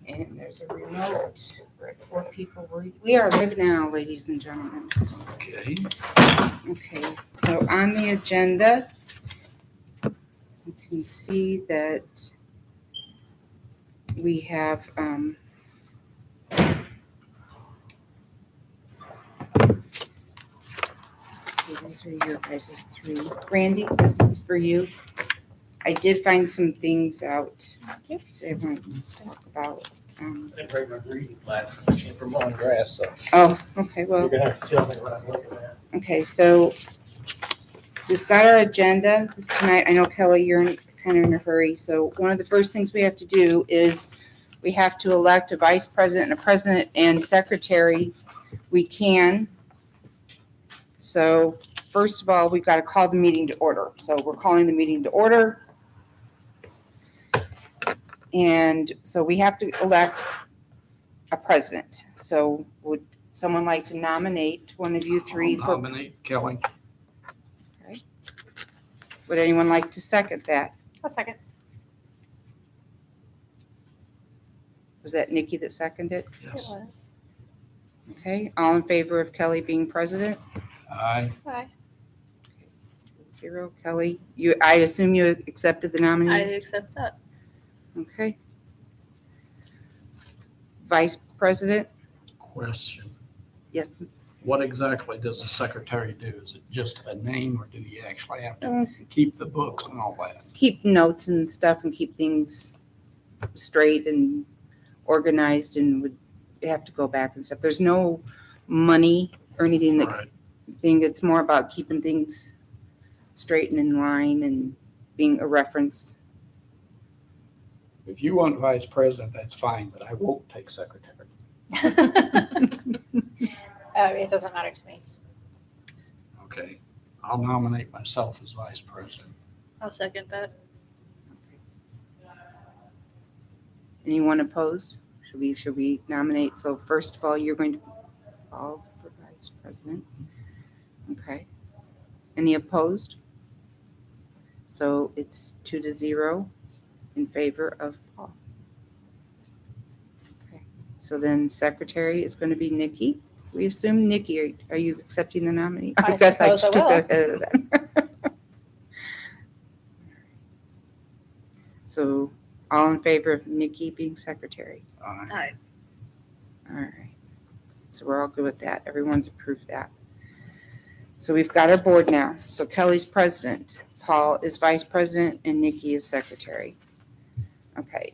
And there's a remote. We're at 4 people. We are live now, ladies and gentlemen. Okay. Okay, so on the agenda, you can see that we have, these are your guys' 3. Randy, this is for you. I did find some things out that I want to talk about. I didn't bring my reading glasses, I came from mowing grass, so Oh, okay, you're well, gonna have to tell me what I'm looking at. okay, so we've got our agenda tonight. I know Kelly, you're kind of in a hurry, so one of the first things we have to do is we have to elect a vice president, a president, and secretary. We can. So first of all, we've got to call the meeting to order. So we're calling the meeting to order. And so we have to elect a president. So would someone like to nominate one of you 3 I'll for? nominate Kelly. Would anyone like to second that? A second. Was that Nikki that seconded? It Yes. was. Okay, all in favor of Kelly being president? Aye. Aye. 0. Kelly, I assume you accepted the I nominee? accept that. Okay. Vice president? Question. Yes. What exactly does the secretary do? Is it just a name or do you actually have to Um, keep the books and all that? Keep notes and stuff and keep things straight and organized, and would have to go back and stuff. There's no money or anything that Right. thing. It's more about keeping things straight and in line and being a reference. If you want vice president, that's fine, but I won't take secretary. It doesn't matter to me. Okay. I'll nominate myself as vice president. I'll second that. Anyone opposed? Should we nominate? So first of all, you're going to call for vice president. Okay. Any opposed? So it's 2-0 in favor of Paul. Okay. So then secretary is going to be Nikki. We assume Nikki, are you accepting the nominee? I guess suppose I took will. ahead of that. So all in favor of Nikki being secretary? Aye. Aye. All right. So we're all good with that. Everyone's approved that. So we've got our board now. So Kelly's president, Paul is vice president, and Nikki is secretary. Okay.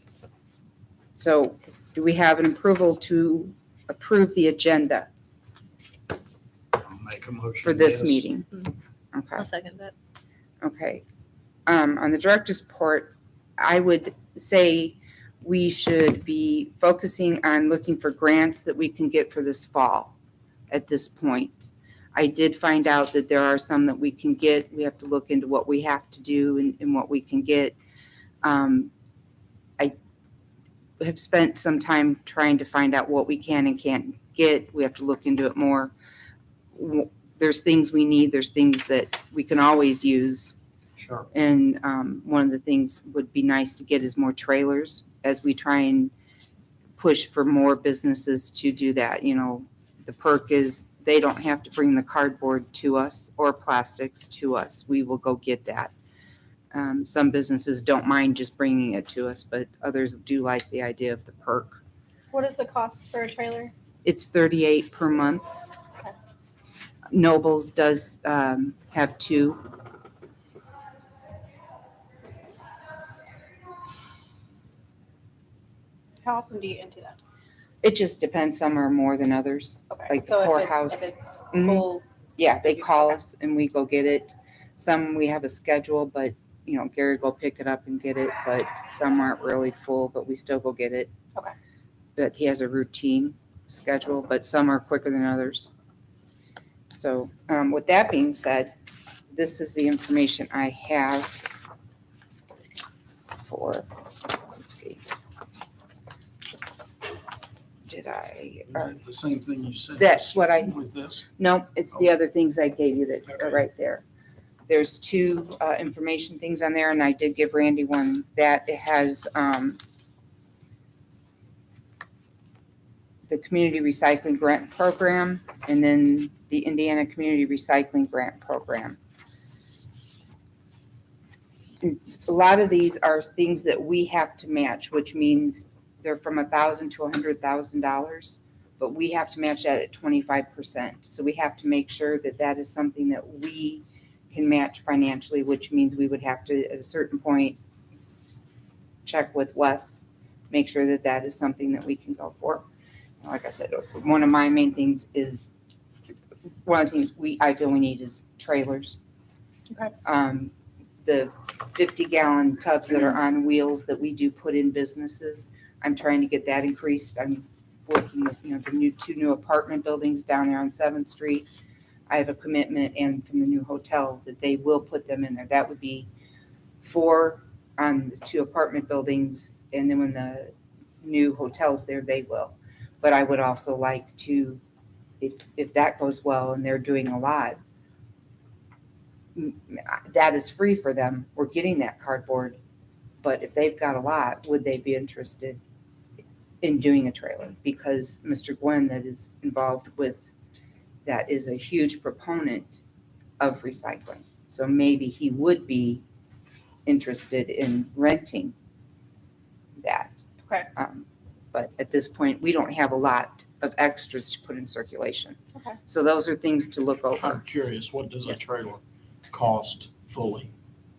So do we have an approval to approve the agenda I'll make a motion. for this yes. meeting? Mm-hmm. Okay. I'll second that. Okay. On the director's report, I would say we should be focusing on looking for grants that we can get for this fall at this point. I did find out that there are some that we can get. We have to look into what we have to do and what we can get. I have spent some time trying to find out what we can and can't get. We have to look into it more. There's things we need. There's things that we can always use. Sure. And one of the things would be nice to get is more trailers as we try and push for more businesses to do that. You know, the perk is they don't have to bring the cardboard to us or plastics to us. We will go get that. Some businesses don't mind just bringing it to us, but others do like the idea of the perk. What is the cost for a trailer? It's $38 per month. Okay. Nobles does have 2. How often do you empty that? It just depends. Some are more than others. Okay. Like the So courthouse. if it's Mhm. full, Yeah, they call Okay. us and we go get it. Some we have a schedule, but you know, Gary go pick it up and get it, but some aren't really full, but we still go get it. Okay. But he has a routine schedule, but some are quicker than others. So, with that being said, this is the information I have for, let's see. Did I? Is that the same thing you said? That's what I- With this? No, it's the other things I gave you that are Okay. right there. There's 2 information things on there, and I did give Randy one that it has the Community Recycling Grant Program, and then the Indiana Community Recycling Grant Program. A lot of these are things that we have to match, which means they're from $1,000 to $100,000, but we have to match that at 25%. So we have to make sure that that is something that we can match financially, which means we would have to, at a certain point, check with Wes, make sure that that is something that we can go for. Like I said, one of my main things is, one of the things I feel we need is trailers. Okay. The 50-gallon tubs that are on wheels that we do put in businesses, I'm trying to get that increased. I'm working with, the two new apartment buildings down there on 7th Street. I have a commitment, and from the new hotel, that they will put them in there. That would be 4 on the 2 apartment buildings, and then when the new hotel's there, they will. But I would also like to, if that goes well and they're doing a lot, that is free for them. We're getting that cardboard. But if they've got a lot, would they be interested in doing a trailer? Because Mr. Gwen, that is involved with that, is a huge proponent of recycling. So maybe he would be interested in renting that. Okay. But at this point, we don't have a lot of extras to put in circulation. Okay. So those are things to look over. I'm curious, what does a Yes. trailer cost fully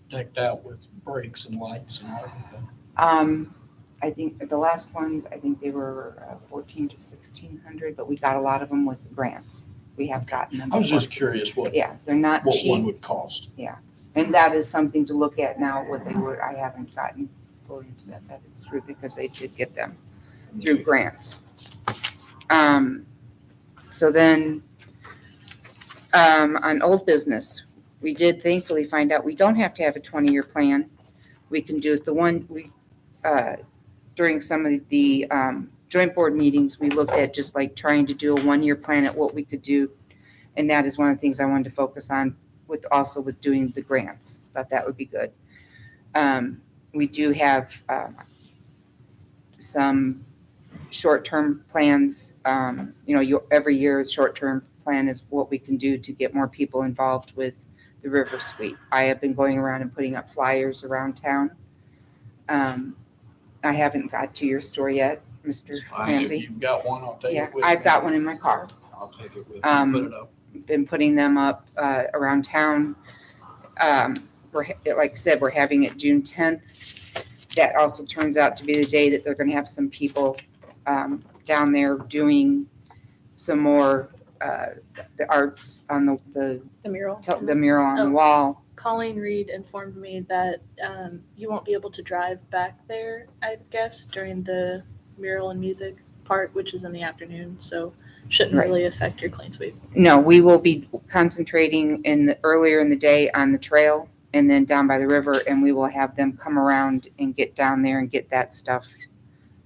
decked out with brakes and lights and everything? I think the last ones, I think they were 14 to 1,600, but we got a lot of them with grants. We have gotten them. I was before. just curious what Yeah, they're not one cheap, would cost. and that is something to look at now. What they were, I haven't gotten fully into that. That is true because they did get them through grants. So then, on old business, we did thankfully find out we don't have to have a 20-year plan. We can do it. The one we, during some of the joint board meetings, we looked at just like trying to do a 1-year plan at what we could do. And that is one of the things I wanted to focus on with also with doing the grants. Thought that would be good. We do have some short-term plans. Every year, short-term plan is what we can do to get more people involved with the River Sweep. I have been going around and putting up flyers around town. I haven't got to your store yet, Mr. If Ramsey. you've got one, I'll take Yeah, it with I've me. got one in my car. I'll take it with me. Um, Put it up. Been putting them up around town. Like I said, we're having it June 10th. That also turns out to be the day that they're going to have some people down there doing some more the arts on the The mural. mural on the Oh. wall. Colleen Reed informed me that you won't be able to drive back there, I guess, during the mural and music part, which is in the afternoon. So shouldn't Right. really affect your clean sweep. No, we will be concentrating earlier in the day on the trail and then down by the river, and we will have them come around and get down there and get that stuff.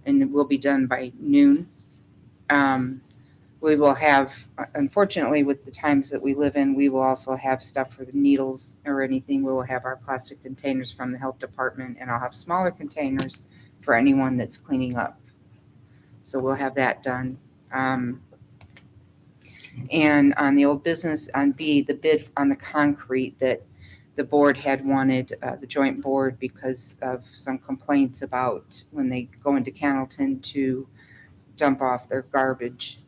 And it will be done by noon. We will have, unfortunately, with the times that we live in, we will also have stuff for the needles or anything. We will have our plastic containers from the health department, and I'll have smaller containers for anyone that's cleaning up. So we'll have that done. And on the old business, on B, the bid on the concrete that the board had wanted, the joint board, because of some complaints about when they go into Cannleton to dump off their garbage,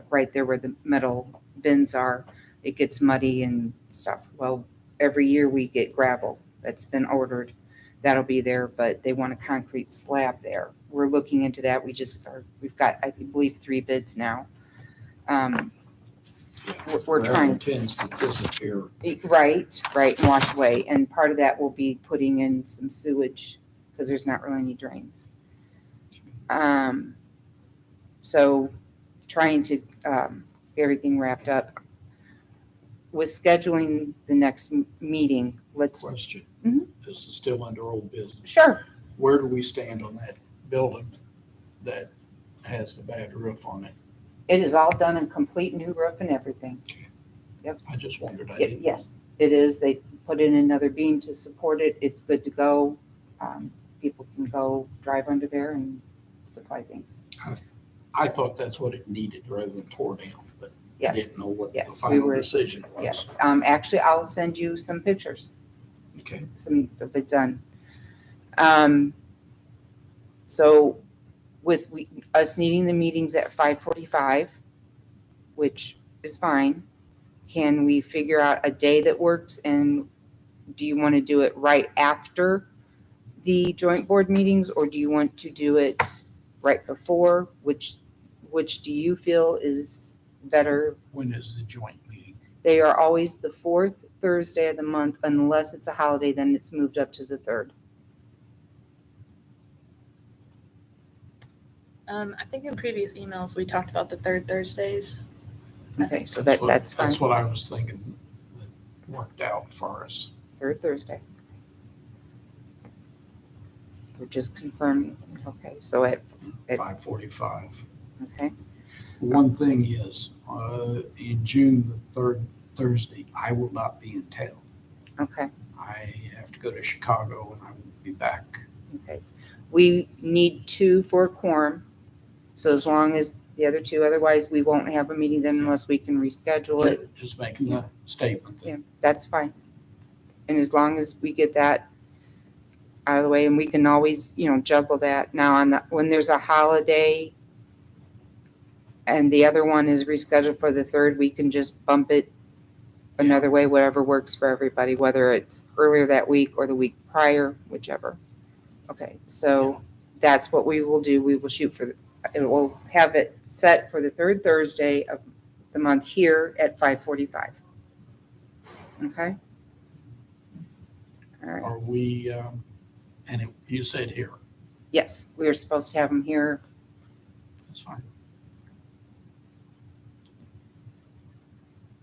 right there where the metal bins are, it gets muddy and stuff. Well, every year we get gravel that's been ordered. That'll be there, but they want a concrete slab there. We're looking into that. We've got, I believe, 3 bids now. We're Gravel trying. tends to disappear. Right, and wash away. And part of that will be putting in some sewage because there's not really any drains. So trying to get everything wrapped up. With scheduling the next meeting, Question. Mhm. This is still under old business. Sure. Where do we stand on that building that has the bad roof on it? It is all done and complete, new roof and everything. I just wondered. Yes, it is. They put in another beam to support it. It's good to go. People can go drive under there and supply things. I thought that's what it needed rather than tore down, but I Yes, didn't know what the yes, we final were- decision was. yes. Actually, I'll send you some pictures, Okay, some of it done. So with us needing the meetings at 5:45, which is fine, can we figure out a day that works? And do you want to do it right after the joint board meetings, or do you want to do it right before? Which do you feel is better? when is the joint meeting? They are always the fourth Thursday of the month, unless it's a holiday, then it's moved up to the third. I think in previous emails, we talked about the third Thursdays. Okay, so That's that's fine. That's what I was thinking, that worked out for us. Third Thursday. We're just confirming. Okay, so at, 5:45. okay, One thing is, in June, the third Thursday, I will not be in town. okay, I have to go to Chicago and I won't be back. okay. We need 2 for a quorum. So as long as the other 2, otherwise we won't have a meeting then unless we can reschedule it. Just making a statement. that- Yeah, that's fine. And as long as we get that out of the way, and we can always, juggle that. Now, when there's a holiday and the other one is rescheduled for the third, we can just bump it another way, whatever works for everybody, whether it's earlier that week or the week prior, whichever. Okay, so that's what we will do. We will shoot for, we'll have it set for the third Thursday of the month here at 5:45. Okay? All right. Are we, you said here, Yes, we are supposed to have them here. that's fine.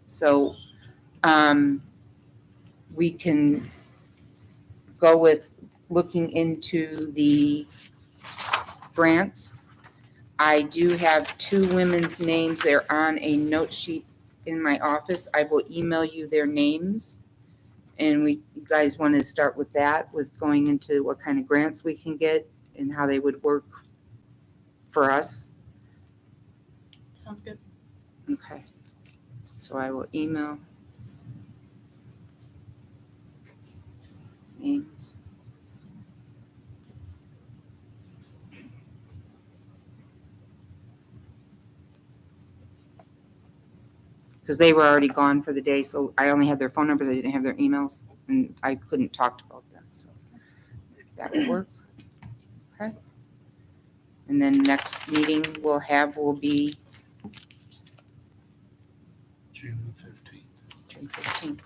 So we can go with looking into the grants. I do have 2 women's names. They're on a note sheet in my office. I will email you their names. And you guys want to start with that, with going into what kind of grants we can get and how they would work for us. Sounds good. Okay. So I will email names. Because they were already gone for the day, so I only had their phone numbers, I didn't have their emails, and I couldn't talk to both of them, so that will work. Okay. And then next meeting we'll have will be June the 15th. June 15th.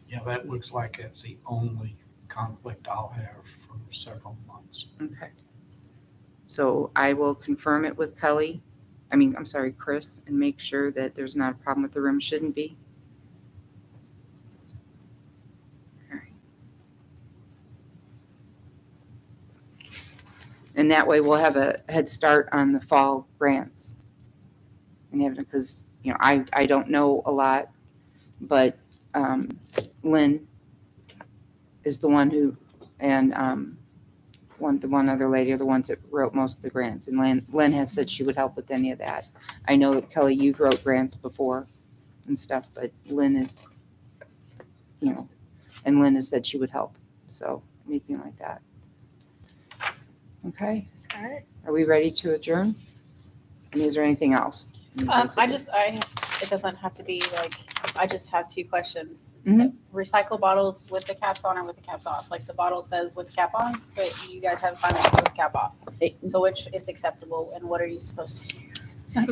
Yeah, that looks like that's the only conflict I'll have for several months. Okay. So I will confirm it with Kelly, I'm sorry, Chris, and make sure that there's not a problem with the room, shouldn't be. All right. And that way we'll have a head start on the fall grants. And have, because, I don't know a lot, but Lynn is the one who, and the one other lady are the ones that wrote most of the grants. And Lynn has said she would help with any of that. I know that Kelly, you've wrote grants before and stuff, but Lynn is, and Lynn has said she would help. So anything like that. Okay, All right. are we ready to adjourn? And is there anything else? It doesn't have to be like, I just have 2 questions. Mhm. Recycle bottles with the caps on or with the caps off? Like the bottle says with the cap on, but you guys have signed it with the cap off. So which is acceptable and what are you supposed to do?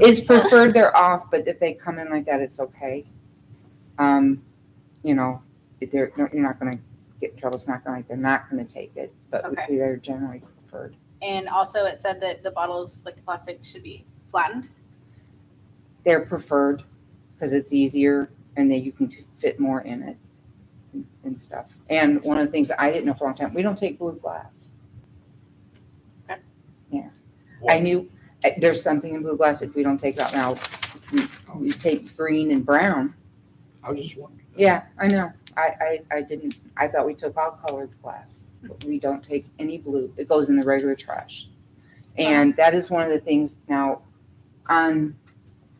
It's preferred they're off, but if they come in like that, it's okay. You're not gonna get in trouble. It's not gonna like they're not gonna take it, but Okay. they're generally preferred. And also it said that the bottles, like the plastic, should be flattened. They're preferred because it's easier and then you can fit more in it and stuff. And one of the things that I didn't know for a long time, we don't take blue glass. I knew there's something in blue glass if we don't take it out now. We take green and brown. I was just wondering. Yeah, I know. I didn't, I thought we took all colored glass. But we don't take any blue. It goes in the regular trash. And that is one of the things now on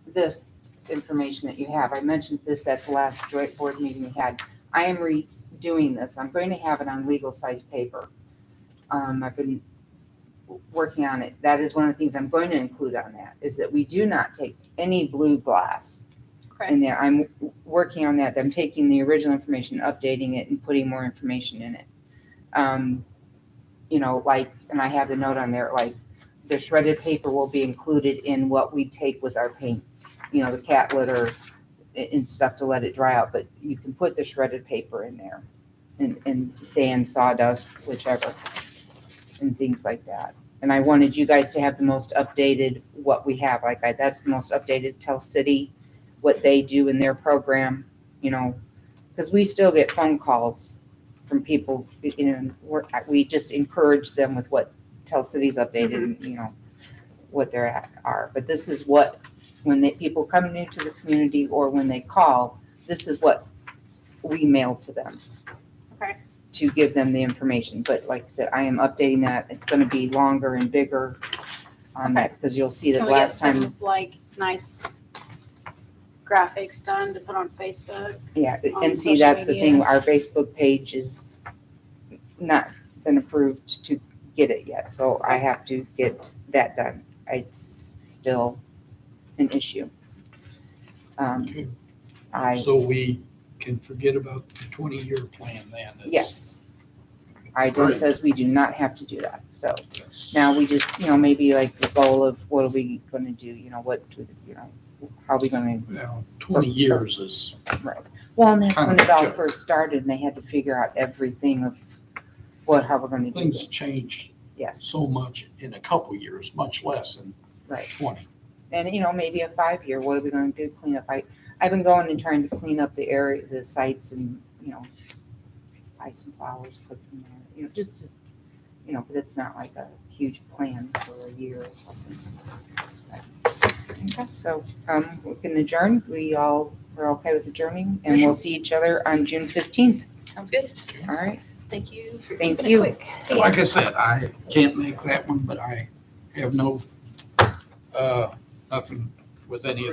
this information that you have. I mentioned this at the last joint board meeting we had. I am redoing this. I'm going to have it on legal size paper. I've been working on it. That is one of the things I'm going to include on that, is that we do not take any blue glass Okay. in there. I'm working on that. I'm taking the original information, updating it, and putting more information in it. You know, like, and I have the note on there, like, the shredded paper will be included in what we take with our paint, you know, the cat litter and stuff to let it dry out, but you can put the shredded paper in there and sand, sawdust, whichever, and things like that. And I wanted you guys to have the most updated what we have, that's the most updated Tell City, what they do in their program, you know, because we still get phone calls from people, you know, we just encourage them with what Tell City's updated, and, you know, what they're at are. But this is what, when people come new to the community or when they call, this is what we mail to them. Okay. To give them the information. But like I said, I am updating that. It's gonna be longer and bigger on that, because you'll see that Can we get last time, some like nice graphics done to put on Facebook? yeah, on and see, social that's the thing, media? our Facebook page is not been approved to get it yet, so I have to get that done. It's still an issue. Okay. So we can forget about the 20-year plan then? yes. IDEM Right. says we do not have to do that, so That's- now we just, you know, maybe like the goal of what are we gonna do, you know, how are we gonna, Well, 20 years is, well, and that's when Kinda it all joke. first started, and they had to figure out everything of how we're gonna do things this. change Yes, so much in a couple years, much less in right. 20. And, you know, maybe a 5-year, what are we gonna do, clean up? I've been going and trying to clean up the area, the sites, and, you know, buy some flowers, put them there, you know, just to, you know, but it's not like a huge plan for a year or something. Okay, so, we can adjourn, we all are okay with adjourning, and we'll see each other on June 15th, Sounds good. all right? Thank you for Thank keeping you. it quick. See ya. Like I said, I can't make that one, but I have nothing with any of